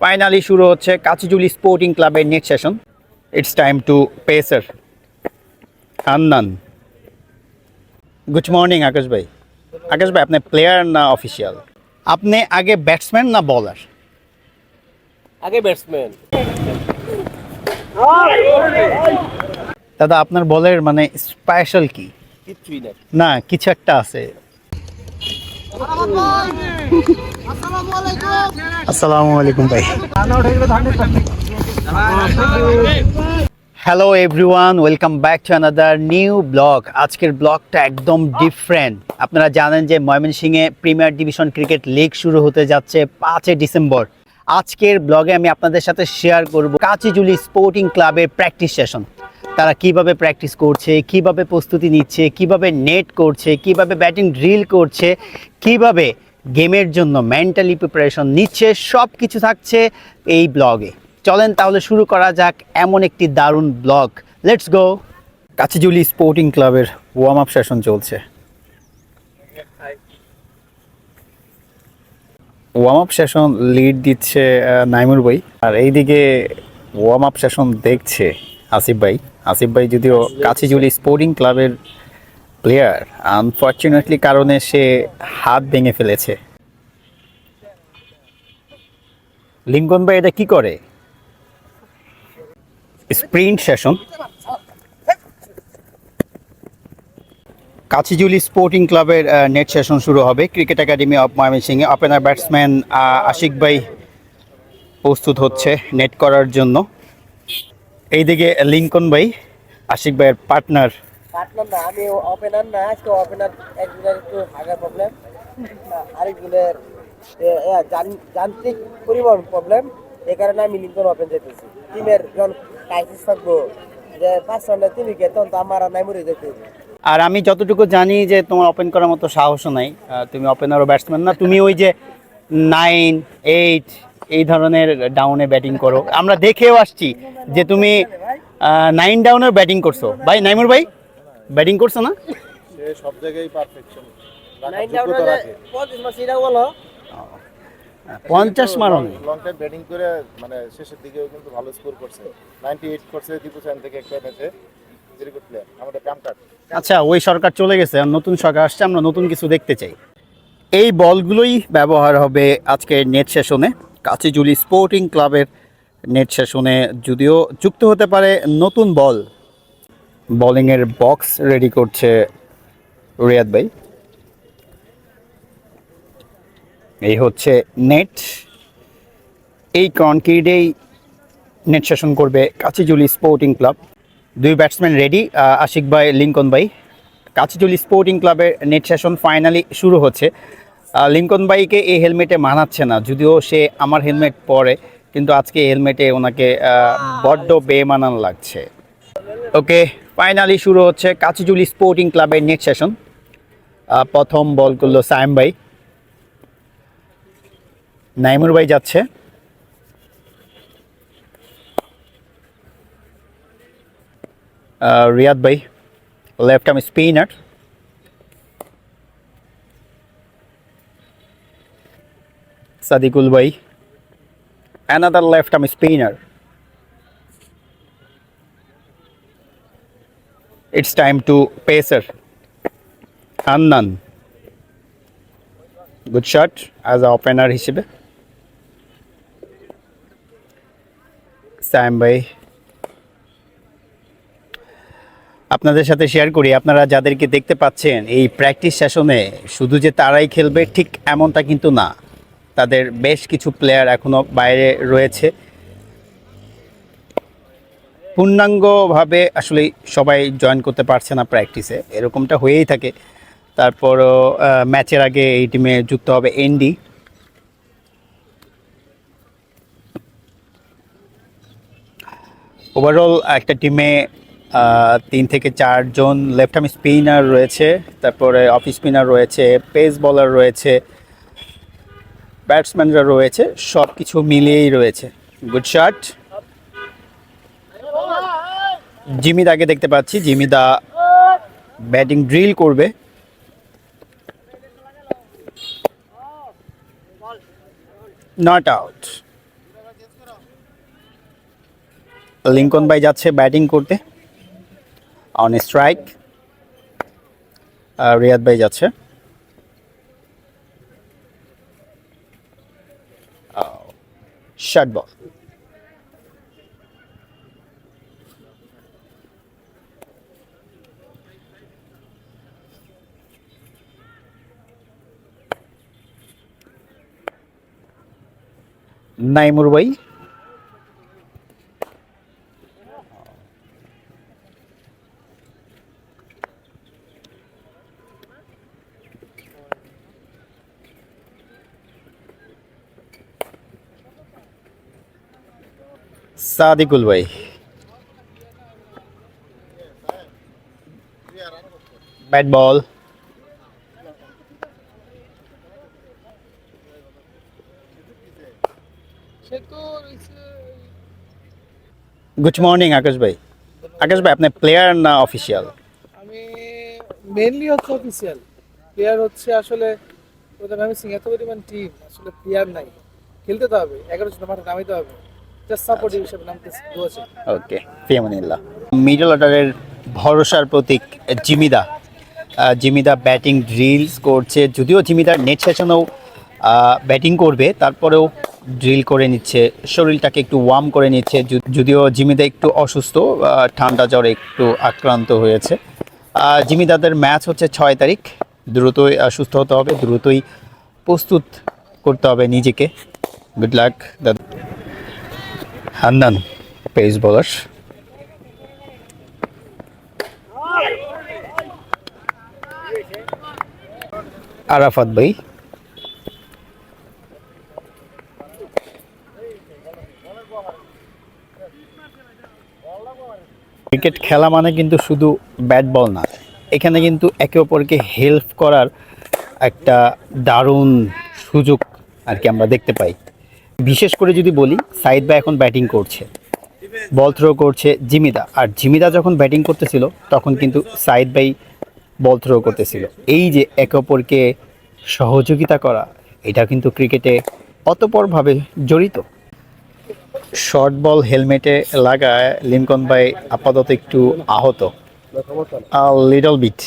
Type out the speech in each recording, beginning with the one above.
Finally শুরু হচ্ছে Kachijuli sporting ক্লাবের next session. It's time to pacer Hannan. Good morning Akash ভাই। আকাশ ভাই, আপনি প্লেয়ার না অফিসিয়াল? আপনি আগে ব্যাটসম্যান না বলার? আগে ব্যাটসম্যান। দাদা, আপনার বলের মানে স্পেশাল কি? কিছুই না। না, কিছু একটা আছে। আসসালামু আলাইকুম ভাই। Hello everyone, welcome back to another new blog. আজকের ব্লগটা একদম ডিফারেন্ট। আপনারা জানেন যে ময়মনসিংহে প্রিমিয়ার ডিভিশন ক্রিকেট লিগ শুরু হতে যাচ্ছে 5 ডিসেম্বর। আজকের ব্লগে আমি আপনাদের সাথে শেয়ার করব কাচিজুলি স্পোর্টিং ক্লাবের প্র্যাকটিস সেশন। তারা কিভাবে প্র্যাকটিস করছে, কিভাবে প্রস্তুতি নিচ্ছে, কিভাবে নেট করছে, কিভাবে ব্যাটিং ড্রিল করছে, কিভাবে গেমের জন্য মেন্টালি প্রিপারেশন নিচ্ছে, সব কিছু থাকছে এই ব্লগে। চলেন তাহলে শুরু করা যাক এমন একটি দারুণ blog. Let's go. Kachijuli sporting ক্লাবের ওয়ার্ম আপ সেশন চলছে। ওয়ার্ম আপ সেশন লিড দিচ্ছে নাইমুর ভাই, আর এইদিকে ওয়ার্ম আপ সেশন দেখছে আসিফ ভাই। আসিফ ভাই যদিও কাচিজুলি স্পোর্টিং ক্লাবের প্লেয়ার, আনফর্চুনেটলি কারণে সে হাত ভেঙে ফেলেছে। লিঙ্কন ভাই এটা কি করে? Sprint session. কাচিজুলি স্পোর্টিং ক্লাবের নেট সেশন শুরু হবে ক্রিকেট একাডেমি অফ ময়মনসিংহে। ওপেনার ব্যাটসম্যান আশিক ভাই প্রস্তুত হচ্ছে নেট করার জন্য। এইদিকে লিঙ্কন ভাই, আশিক ভাইয়ের পার্টনার। না, আমি ওপেনার না, আজকে ওপেনার একজনের একটু হাগার প্রবলেম, আরেকজনের যান্ত্রিক পরিবহন প্রবলেম। এই কারণে আমি লিঙ্কন ওপেন যেতেছি। টিমের যখন ক্রাইসিস থাকবো যে 5 রানে 3 উইকেট, তখন তো আমার নাই মরে যেতে। আর আমি যতটুকু জানি যে তোমার ওপেন করার মতো সাহসও নাই। তুমি ওপেনার ও ব্যাটসম্যান না, তুমি ওই যে 9, 8 এই ধরনের ডাউনে ব্যাটিং করো। আমরা দেখেও আসছি যে তুমি 9 ডাউনে ব্যাটিং করছো। ভাই নাইমুর ভাই ব্যাটিং করছো না? সে সব জায়গায় পারফেকশন নাইন ডাউন 25 মাস এটা বলো। 50 মারনি। লং টাইম ব্যাটিং করে মানে শেষের দিকেও কিন্তু ভালো স্কোর করছে। 98 করছে দীপুচান থেকে একটা ম্যাচে। ভেরি গুড প্লেয়ার, আমাদের কাম কাট। আচ্ছা, ওই সরকার চলে গেছে, আর নতুন সরকার আসছে, আমরা নতুন কিছু দেখতে চাই। এই বলগুলোই ব্যবহার হবে আজকের নেট সেশনে। কাচিজুলি স্পোর্টিং ক্লাবের নেট সেশনে যদিও যুক্ত হতে পারে নতুন বল। বোলিংয়ের বক্স রেডি করছে রিয়াদ ভাই। এই হচ্ছে নেট। এই কনক্রিটেই নেট সেশন করবে কাচিজুলি স্পোর্টিং ক্লাব। দুই ব্যাটসম্যান রেডি, আশিক ভাই, লিঙ্কন ভাই। কাচিজুলি স্পোর্টিং ক্লাবের নেট সেশন ফাইনালি শুরু হচ্ছে। লিঙ্কন ভাইকে এই হেলমেটে মানাচ্ছে না, যদিও সে আমার হেলমেট পরে, কিন্তু আজকে হেলমেটে ওনাকে বড্ড বেমানান লাগছে। ওকে, ফাইনালি শুরু হচ্ছে কাচিজুলি স্পোর্টিং ক্লাবের নেট সেশন। প্রথম বল করলো সায়েম ভাই, নাইমুর ভাই যাচ্ছে, রিয়াদ ভাই লেফট আর্ম স্পিনার, সাদিকুল ভাই another left arm spinner. It's time to pacer Hannan. Good shot as a opener হিসেবে। সায়েম ভাই, আপনাদের সাথে শেয়ার করি, আপনারা যাদেরকে দেখতে পাচ্ছেন এই প্র্যাকটিস সেশনে শুধু যে তারাই খেলবে ঠিক এমনটা কিন্তু না। তাদের বেশ কিছু প্লেয়ার এখনও বাইরে রয়েছে। পূর্ণাঙ্গভাবে আসলে সবাই জয়েন করতে পারছে না প্র্যাকটিসে, এরকমটা হয়েই থাকে। তারপরও ম্যাচের আগে এই টিমে যুক্ত হবে এনডি। ওভারঅল একটা টিমে 3 থেকে 4 জন লেফট আর্ম স্পিনার রয়েছে, তারপরে অফ স্পিনার রয়েছে, পেস বলার রয়েছে, ব্যাটসম্যানরা রয়েছে, সব কিছু মিলিয়েই রয়েছে। Good shot. জিমিদাকে দেখতে পাচ্ছি, জিমিদা ব্যাটিং ড্রিল করবে। Not out. লিঙ্কন ভাই যাচ্ছে ব্যাটিং করতে। অন স্ট্রাইক রিয়াদ ভাই যাচ্ছে। Short ball. নাইমুর ভাই সাদিকুল ভাই bat ball. Good morning Akash ভাই। আকাশ ভাই আপনি প্লেয়ার না অফিসিয়াল? আমি মেইনলি হচ্ছে অফিসিয়াল, প্লেয়ার হচ্ছে আসলে প্রথমে আমি সিং এত পরিমাণ টিম আসলে প্লেয়ার নাই, খেলতে তো হবে, 11 জন মাঠে নামাইতে হবে, জাস্ট সাপোর্টিভ হিসেবে নামতেছি। দোয়াছে ওকে, ফিয়ামানিল্লাহ। মিডল অর্ডারের ভরসার প্রতীক জিমিদা। জিমিদা ব্যাটিং ড্রিলস করছে, যদিও জিমিদার নেট সেশনেও ব্যাটিং করবে, তারপরেও ড্রিল করে নিচ্ছে, শরীরটাকে একটু ওয়ার্ম করে নিচ্ছে। যদিও জিমিদা একটু অসুস্থ, ঠান্ডা জ্বরে একটু আক্রান্ত হয়েছে। জিমিদাদের ম্যাচ হচ্ছে 6 তারিখ। দ্রুতই সুস্থ হতে হবে, দ্রুতই প্রস্তুত করতে হবে নিজেকে। গুড লাক দাদা। Hannan pace bowler. আরাফাত ভাই। ক্রিকেট খেলা মানে কিন্তু শুধু ব্যাট বল না, এখানে কিন্তু একে অপরকে হেল্প করার একটা দারুণ সুযোগ আর কি আমরা দেখতে পাই। বিশেষ করে যদি বলি, সাইদ ভাই এখন ব্যাটিং করছে, বল থ্রো করছে জিমিদা, আর জিমিদা যখন ব্যাটিং করতেছিল তখন কিন্তু সাইদ ভাই বল থ্রো করতেছিল। এই যে একে অপরকে সহযোগিতা করা, এটা কিন্তু ক্রিকেটে অতপরভাবে জড়িত। শর্ট বল হেলমেটে লাগায় লিঙ্কন ভাই আপাতত একটু আহত, লিটল বিট।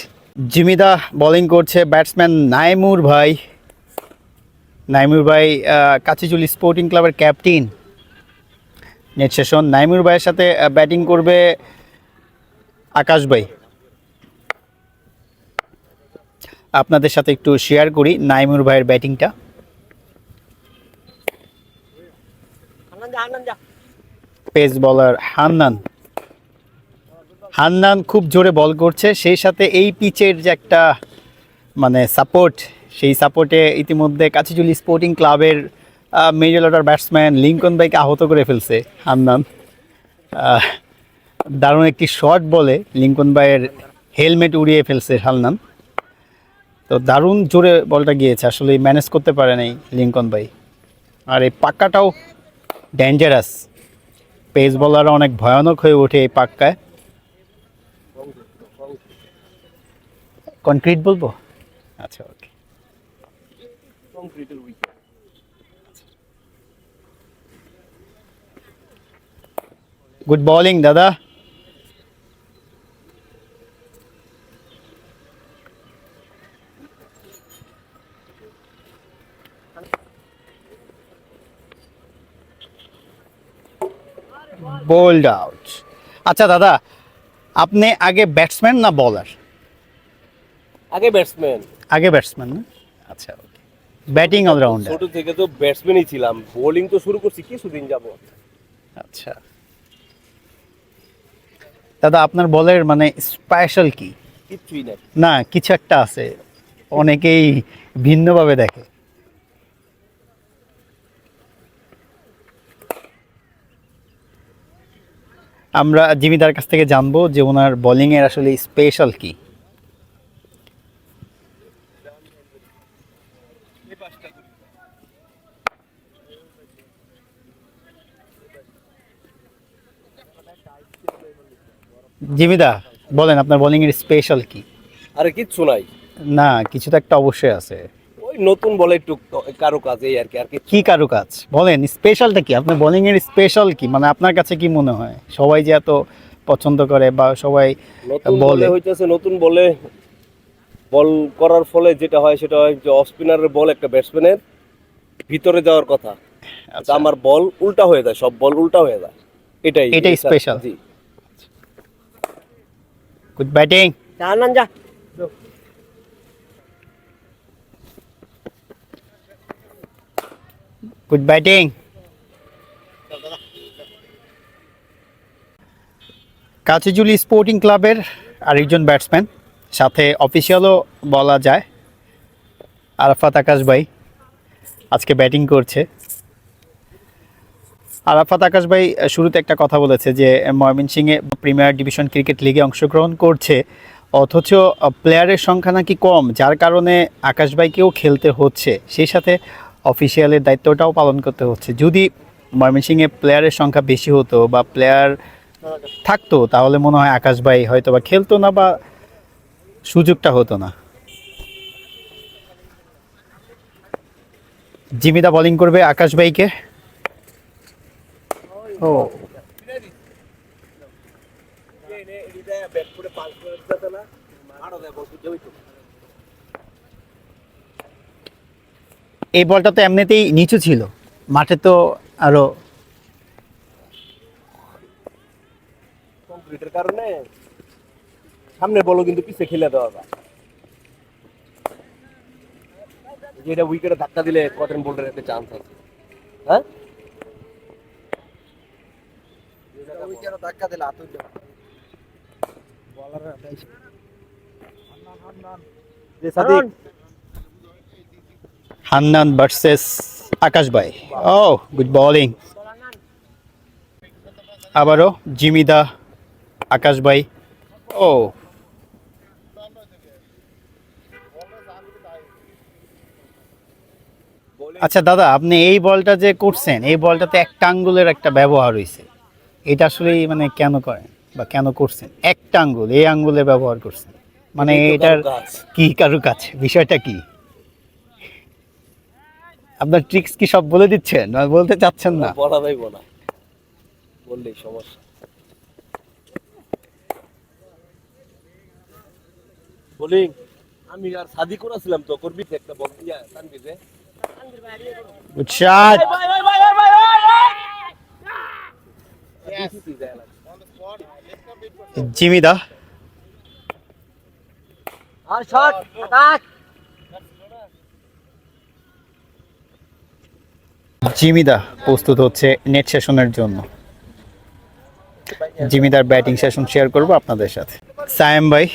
জিমিদা বোলিং করছে, ব্যাটসম্যান নাইমুর ভাই। নাইমুর ভাই কাচিচুলি স্পোর্টিং ক্লাবের ক্যাপ্টেন। নেট সেশন নাইমুর ভাইয়ের সাথে ব্যাটিং করবে আকাশ ভাই। আপনাদের সাথে একটু শেয়ার করি নাইমুর ভাইয়ের ব্যাটিংটা। পেস বলার হান্নান। হান্নান খুব জোরে বল করছে, সেই সাথে এই পিচের যে একটা মানে সাপোর্ট, সেই সাপোর্টে ইতিমধ্যে কাচিচুলি স্পোর্টিং ক্লাবের মিডল অর্ডার ব্যাটসম্যান লিঙ্কন ভাইকে আহত করে ফেলছে হান্নান। দারুণ একটি শট বলে লিঙ্কন ভাইয়ের হেলমেট উড়িয়ে ফেলছে হান্নান। তো দারুণ জোরে বলটা গিয়েছে, আসলে ম্যানেজ করতে পারে নাই লিঙ্কন ভাই। আর এই পাক্কাটাও ডেঞ্জারাস, পেস বলাররা অনেক ভয়ানক হয়ে ওঠে এই পাক্কায়। কনক্রিট বলবো? আচ্ছা, ওকে। গুড বোলিং দাদা। Bold out. আচ্ছা দাদা, আপনি আগে ব্যাটসম্যান না বলার? আগে ব্যাটসম্যান। আগে ব্যাটসম্যান না? আচ্ছা, ওকে। Batting allrounder. ছোট থেকে তো ব্যাটসম্যানই ছিলাম, বোলিং তো শুরু করছি কিছুদিন যাবত। আচ্ছা দাদা, আপনার বলের মানে স্পেশাল কি? কিচ্ছুই নাই। না, কিছু একটা আছে, অনেকেই ভিন্নভাবে দেখে। আমরা জিমিদার কাছ থেকে জানবো যে ওনার বোলিংয়ের আসলে স্পেশাল কি। জিমিদা বলেন আপনার বোলিংয়ের স্পেশাল কি? আরে কিচ্ছু নাই, না, কিছু তো একটা অবশ্যই আছে। ওই নতুন বলে একটু কারো কাজ এই আর কি কি কারু কাজ বলেন, স্পেশালটা কি? আপনার বোলিং এর স্পেশাল কি, মানে আপনার কাছে কি মনে হয় সবাই যে এত পছন্দ করে বা সবাই নতুন বলে? বলে হইতেছে নতুন বলে বল করার ফলে যেটা হয় সেটা হয় যে অফ স্পিনারের বল একটা ব্যাটসম্যানের ভিতরে যাওয়ার কথা, আচ্ছা, আমার বল উল্টা হয়ে যায়, সব বল উল্টা হয়ে যায়, এটাই এটাই স্পেশাল। জি। Good batting. যা গুড ব্যাটিং। কাচিজুলি স্পোর্টিং ক্লাবের আরেকজন ব্যাটসম্যান, সাথে অফিসিয়ালও বলা যায়, আরাফাত আকাশ ভাই আজকে ব্যাটিং করছে। আরাফাত আকাশ ভাই শুরুতে একটা কথা বলেছে যে ময়মনসিংহে প্রিমিয়ার ডিভিশন ক্রিকেট লিগে অংশগ্রহণ করছে, অথচ প্লেয়ারের সংখ্যা নাকি কম, যার কারণে আকাশ ভাইকেও খেলতে হচ্ছে, সেই সাথে অফিসিয়ালের দায়িত্বটাও পালন করতে হচ্ছে। যদি ময়মনসিংহে প্লেয়ারের সংখ্যা বেশি হতো বা প্লেয়ার থাকতো, তাহলে মনে হয় আকাশ ভাই হয়তো বা খেলতো না বা সুযোগটা হতো না। জিমিদা বোলিং করবে আকাশ ভাইকে। ও, এই বলটা তো এমনিতেই নিচু ছিল, মাঠে তো আরো কংক্রিটের কারণে সামনে বলও কিন্তু পিছে খেলে দেওয়া যায়, যেটা উইকেটে ধাক্কা দিলে কটন বোল্ডের একটা চান্স আছে। হ্যাঁ, ধাক্কা দিলে হাত যে সাদিক হান্নান ভার্সেস আকাশ ভাই। ও, গুড বোলিং। আবারও জিমিদা আকাশ ভাই। ও, আচ্ছা দাদা, আপনি এই বলটা যে করছেন, এই বলটাতে একটা আঙ্গুলের একটা ব্যবহার হয়েছে, এটা আসলে মানে কেন করেন বা কেন করছেন? একটা আঙ্গুল, এই আঙ্গুলের ব্যবহার করছেন, মানে এটাই তো এটার কারুকাজ। কি কারুকাজ, বিষয়টা কি? আপনার ট্রিক্স কি সব বলে দিচ্ছেন না বলতে চাচ্ছেন না? বলা যাইব না, বললেই সমস্যা। বোলিং আমি আর সাদিক ছিলাম তো, করবি একটা বল দিয়া তানবিরে। Good shot. জিমিদা। আর শট অ্যাটাক জিমিদা প্রস্তুত হচ্ছে নেট সেশনের জন্য। জিমিদার ব্যাটিং সেশন শেয়ার করব আপনাদের সাথে। সায়েম ভাই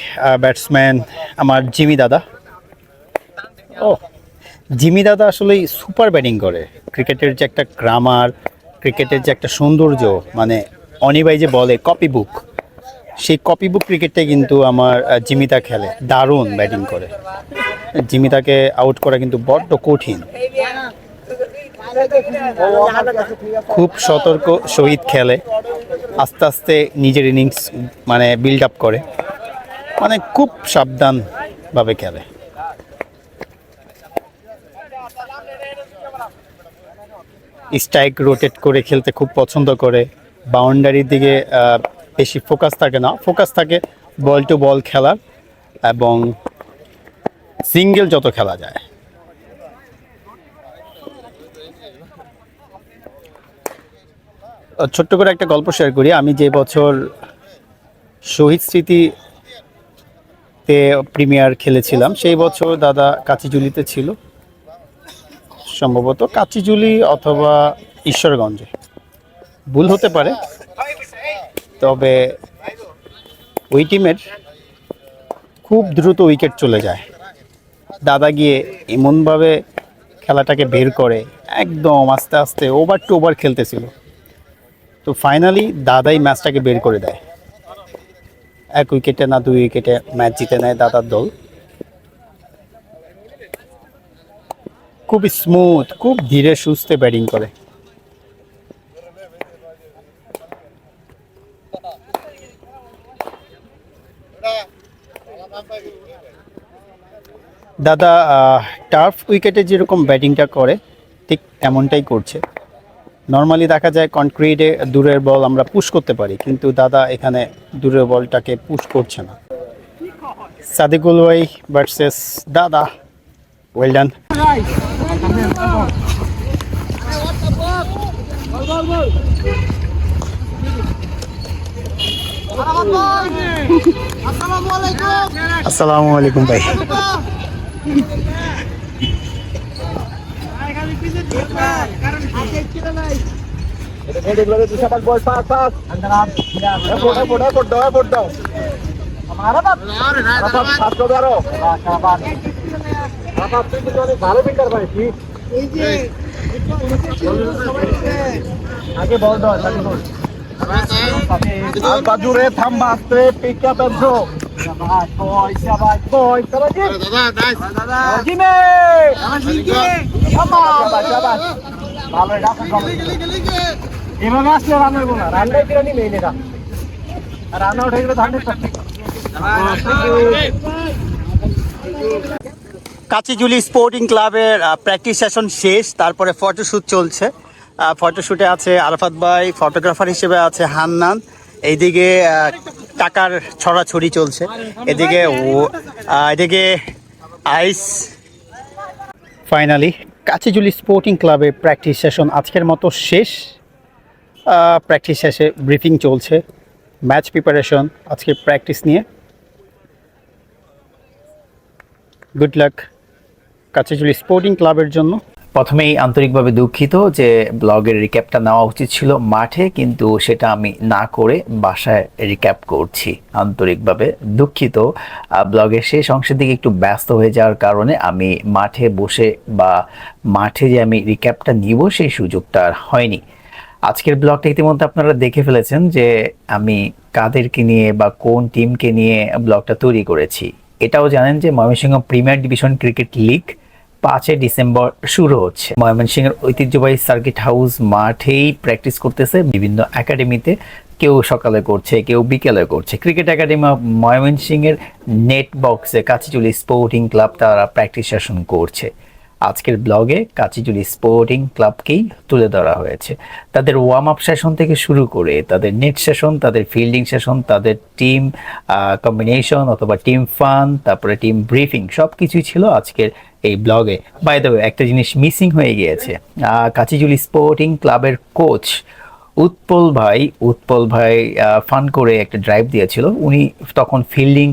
ব্যাটসম্যান, আমার জিমি দাদা। ও, জিমি দাদা আসলেই সুপার ব্যাটিং করে। ক্রিকেটের যে একটা গ্রামার, ক্রিকেটের যে একটা সৌন্দর্য, মানে অনি ভাই যে বলে কপি বুক, সেই কপি বুক ক্রিকেটটাই কিন্তু আমার জিমিদা খেলে, দারুণ ব্যাটিং করে। জিমিদাকে আউট করা কিন্তু বড্ড কঠিন, খুব সতর্ক সহিত খেলে, আস্তে আস্তে নিজের ইনিংস মানে বিল্ড আপ করে, মানে খুব সাবধানভাবে খেলে। স্ট্রাইক রোটেট করে খেলতে খুব পছন্দ করে, বাউন্ডারির দিকে বেশি ফোকাস থাকে না, ফোকাস থাকে বল টু বল খেলার এবং সিঙ্গেল যত খেলা যায়। ছোট্ট করে একটা গল্প শেয়ার করি। আমি যে বছর শহীদ স্মৃতিতে প্রিমিয়ার খেলেছিলাম, সেই বছর দাদা কাচিজুলিতে ছিল, সম্ভবত কাচিজুলি অথবা ঈশ্বরগঞ্জে, ভুল হতে পারে। তবে ওই টিমের খুব দ্রুত উইকেট চলে যায়, দাদা গিয়ে এমনভাবে খেলাটাকে বের করে, একদম আস্তে আস্তে ওভার টু ওভার খেলতেছিল, তো ফাইনালি দাদাই ম্যাচটাকে বের করে দেয়। 1 উইকেটে না 2 উইকেটে ম্যাচ জিতে নেয় দাদার দল। খুব স্মুথ, খুব ধীরে সুস্থে ব্যাটিং করে। দাদা টার্ফ উইকেটে যেরকম ব্যাটিংটা করে ঠিক এমনটাই করছে। নর্মালি দেখা যায় কনক্রিটে দূরের বল আমরা পুশ করতে পারি, কিন্তু দাদা এখানে দূরের বলটাকে পুশ করছে না। সাদিকুল ভাই ভার্সেস দাদা, ওয়েল ডান। আসসালামু আলাইকুম ভাই। বাজুরে থাম্বা আসতে পিক আপ এন্ড থ্রো। এভাবে আসলে রান হইব না, রানটাই কিরানি মেইন, এটা রান আউট হয়ে গেলে ধান কাচিজুলি স্পোর্টিং ক্লাবের প্র্যাকটিস সেশন শেষ, তারপরে ফটোশ্যুট চলছে। ফটোশ্যুটে আছে আরাফাত ভাই, ফটোগ্রাফার হিসেবে আছে হান্নান, এইদিকে টাকার ছড়াছড়ি চলছে, এদিকে এদিকে আইস। ফাইনালি কাচিজুলি স্পোর্টিং ক্লাবের প্র্যাকটিস সেশন আজকের মতো শেষ। প্র্যাকটিস শেষে ব্রিফিং চলছে, ম্যাচ প্রিপারেশন, আজকের প্র্যাকটিস নিয়ে। গুড লাক কাচিজুলি স্পোর্টিং ক্লাবের জন্য। প্রথমেই আন্তরিকভাবে দুঃখিত যে ব্লগের রিক্যাপটা নেওয়া উচিত ছিল মাঠে, কিন্তু সেটা আমি না করে বাসায় রিক্যাপ করছি। আন্তরিকভাবে দুঃখিত, ব্লগের শেষ অংশের দিকে একটু ব্যস্ত হয়ে যাওয়ার কারণে আমি মাঠে বসে বা মাঠে যে আমি রিক্যাপটা নিব সেই সুযোগটা আর হয়নি। আজকের ব্লগটা ইতিমধ্যে আপনারা দেখে ফেলেছেন যে আমি কাদেরকে নিয়ে বা কোন টিমকে নিয়ে ব্লগটা তৈরি করেছি। এটাও জানেন যে Mymensingh premier division cricket league 5 December শুরু হচ্ছে। ময়মনসিংহের ঐতিহ্যবাহী সার্কিট হাউস মাঠেই প্র্যাকটিস করতেছে বিভিন্ন একাডেমিতে, কেউ সকালে করছে, কেউ বিকেলে করছে। ক্রিকেট একাডেমি ময়মনসিংহের নেট বক্সে কাচিজুলি স্পোর্টিং ক্লাব তারা প্র্যাকটিস সেশন করছে। আজকের ব্লগে কাচিজুলি স্পোর্টিং ক্লাবকেই তুলে ধরা হয়েছে। তাদের ওয়ার্ম আপ সেশন থেকে শুরু করে তাদের নেট সেশন, তাদের ফিল্ডিং সেশন, তাদের টিম কম্বিনেশন অথবা টিম ফান, তারপরে টিম ব্রিফিং, সব কিছুই ছিল আজকের এই ব্লগে। বাই দ্য ওয়ে, একটা জিনিস মিসিং হয়ে গিয়েছে। কাচিজুলি স্পোর্টিং ক্লাবের কোচ উৎপল ভাই ফান করে একটা ড্রাইভ দিয়েছিল, উনি তখন ফিল্ডিং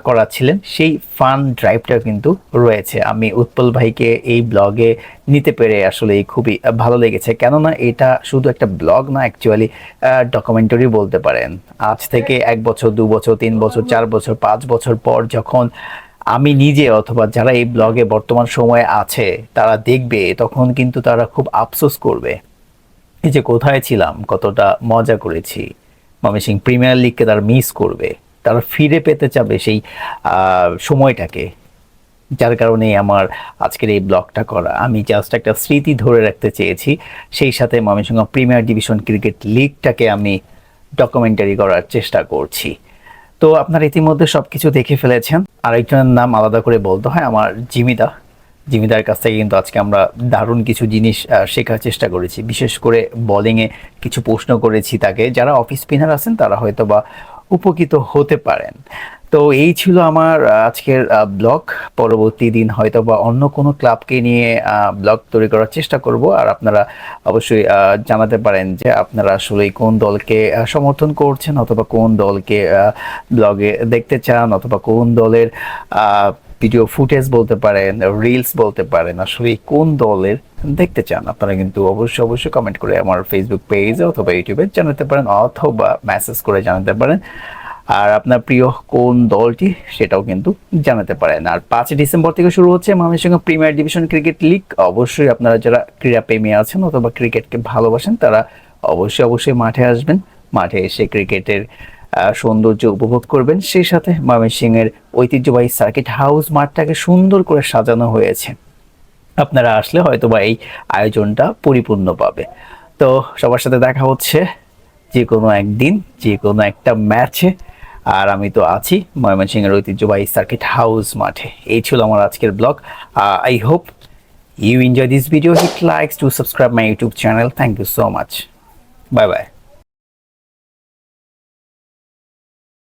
করাচ্ছিলেন, সেই ফান ড্রাইভটা কিন্তু রয়েছে। আমি উৎপল ভাইকে এই ব্লগে নিতে পেরে আসলে খুবই ভালো লেগেছে, কেননা এটা শুধু একটা ব্লগ না, অ্যাকচুয়ালি ডকুমেন্টারি বলতে পারেন। আজ থেকে 1 বছর, 2 বছর, 3 বছর, 4 বছর, 5 বছর পর যখন আমি নিজে অথবা যারা এই ব্লগে বর্তমান সময়ে আছে তারা দেখবে, তখন কিন্তু তারা খুব আফসোস করবে এই যে কোথায় ছিলাম, কতটা মজা করেছি। ময়মনসিংহ প্রিমিয়ার লিগকে তারা মিস করবে, তারা ফিরে পেতে চাবে সেই সময়টাকে। যার কারণে আমার আজকের এই ব্লগটা করা, আমি জাস্ট একটা স্মৃতি ধরে রাখতে চেয়েছি, সেই সাথে ময়মনসিংহ প্রিমিয়ার ডিভিশন ক্রিকেট লিগটাকে আমি ডকুমেন্টারি করার চেষ্টা করছি। তো আপনারা ইতিমধ্যে সব কিছু দেখে ফেলেছেন। আরেকজনের নাম আলাদা করে বলতে হয়, আমার জিমিদার কাছ থেকে কিন্তু আজকে আমরা দারুণ কিছু জিনিস শেখার চেষ্টা করেছি। বিশেষ করে বোলিংয়ে কিছু প্রশ্ন করেছি তাকে, যারা অফ স্পিনার আছেন তারা হয়তো বা উপকৃত হতে পারেন। তো এই ছিল আমার আজকের ব্লগ। পরবর্তী দিন হয়তো বা অন্য কোনো ক্লাবকে নিয়ে ব্লগ তৈরি করার চেষ্টা করব। আর আপনারা অবশ্যই জানাতে পারেন যে আপনারা আসলে কোন দলকে সমর্থন করছেন, অথবা কোন দলকে ব্লগে দেখতে চান, অথবা কোন দলের ভিডিও ফুটেজ বলতে পারেন, রিলস বলতে পারেন, আসলে কোন দলের দেখতে চান। আপনারা কিন্তু অবশ্যই কমেন্ট করে আমার ফেসবুক পেজে অথবা ইউটিউবে জানাতে পারেন, অথবা মেসেজ করে জানাতে পারেন। আর আপনার প্রিয় কোন দলটি সেটাও কিন্তু জানাতে পারেন। আর 5 ডিসেম্বর থেকে শুরু হচ্ছে Mymensingh premier division cricket league. অবশ্যই আপনারা যারা ক্রীড়াপ্রেমী আছেন অথবা ক্রিকেটকে ভালোবাসেন তারা অবশ্যই মাঠে আসবেন, মাঠে এসে ক্রিকেটের সৌন্দর্য উপভোগ করবেন। সেই সাথে ময়মনসিংহের ঐতিহ্যবাহী সার্কিট হাউস মাঠটাকে সুন্দর করে সাজানো হয়েছে, আপনারা আসলে হয়তোবা এই আয়োজনটা পরিপূর্ণ পাবে। তো সবার সাথে দেখা হচ্ছে যে কোনো একদিন, যে কোনো একটা ম্যাচে। আর আমি তো আছি ময়মনসিংহের ঐতিহ্যবাহী সার্কিট হাউস মাঠে। এই ছিল আমার আজকের blog. I hope you enjoy this video. Hit likes to subscribe my YouTube channel. Thank you so much. Bye bye.